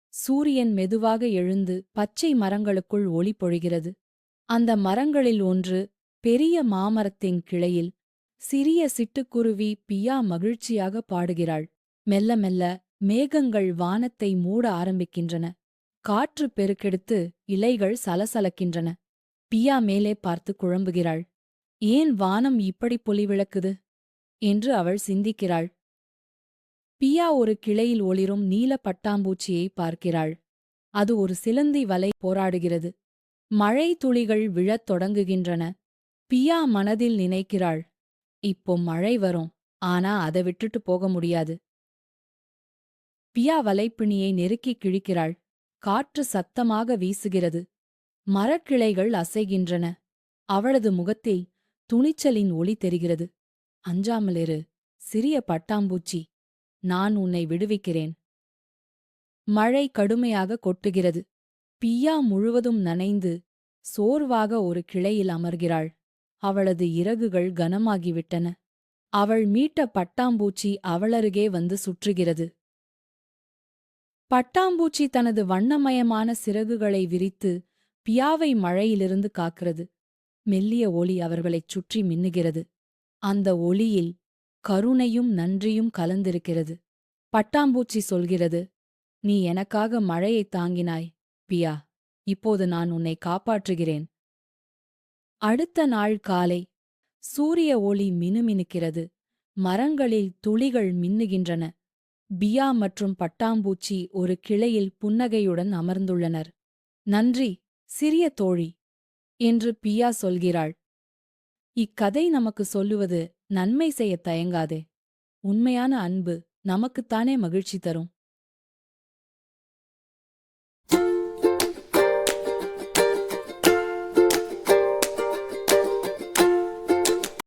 சூரியன் மெதுவாக எழுந்து பச்சை மரங்களுக்குள் ஒளி பொழிகிறது. அந்த மரங்களில் ஒன்று, பெரிய மாமரத்தின் கிளையில் சிறிய சிட்டுக்குருவி பியா மகிழ்ச்சியாக பாடுகிறாள். மெல்ல மெல்ல மேகங்கள் வானத்தை மூட ஆரம்பிக்கின்றன. காற்று பெருக்கெடுத்து இலைகள் சலசலக்கின்றன. பியா மேலே பார்த்து குழம்புகிறாள். ஏன் வானம் இப்படி பொலிவிளக்குது என்று அவள் சிந்திக்கிறாள். பியா ஒரு கிளையில் ஒளிரும் நீல பட்டாம்பூச்சியை பார்க்கிறாள். அது ஒரு சிலந்தி வலை போராடுகிறது. மழை துளிகள் விழத் தொடங்குகின்றன. பியா மனதில் நினைக்கிறாள், இப்போ மழை வரும், ஆனா அதை விட்டுட்டு போக முடியாது. பியா வலைப்பிணியை நெருக்கிக் கிழிக்கிறாள். காற்று சத்தமாக வீசுகிறது. மரக்கிளைகள் அசைகின்றன. அவளது முகத்தில் துணிச்சலின் ஒளி தெரிகிறது. அஞ்சாமலிரு, சிறிய பட்டாம்பூச்சி, நான் உன்னை விடுவிக்கிறேன். மழை கடுமையாக கொட்டுகிறது. பியா முழுவதும் நனைந்து சோர்வாக ஒரு கிளையில் அமர்கிறாள். அவளது இறகுகள் கனமாகிவிட்டன. அவள் மீட்ட பட்டாம்பூச்சி அவளருகே வந்து சுற்றுகிறது. பட்டாம்பூச்சி தனது வண்ணமயமான சிறகுகளை விரித்து பியாவை மழையிலிருந்து காக்கிறது. மெல்லிய ஒளி அவர்களைச் சுற்றி மின்னுகிறது. அந்த ஒளியில் கருணையும் நன்றியும் கலந்திருக்கிறது. பட்டாம்பூச்சி சொல்கிறது, நீ எனக்காக மழையைத் தாங்கினாய், பியா. இப்போது நான் உன்னை காப்பாற்றுகிறேன். அடுத்த நாள் காலை. சூரிய ஒளி மினுமினுக்கிறது. மரங்களில் துளிகள் மின்னுகின்றன. பியா மற்றும் பட்டாம்பூச்சி ஒரு கிளையில் புன்னகையுடன் அமர்ந்துள்ளனர். நன்றி, சிறிய தோழி என்று பியா சொல்கிறாள். இக்கதை நமக்கு சொல்லுவது, நன்மை செய்யத் தயங்காதே. உண்மையான அன்பு நமக்குத்தானே மகிழ்ச்சி தரும்.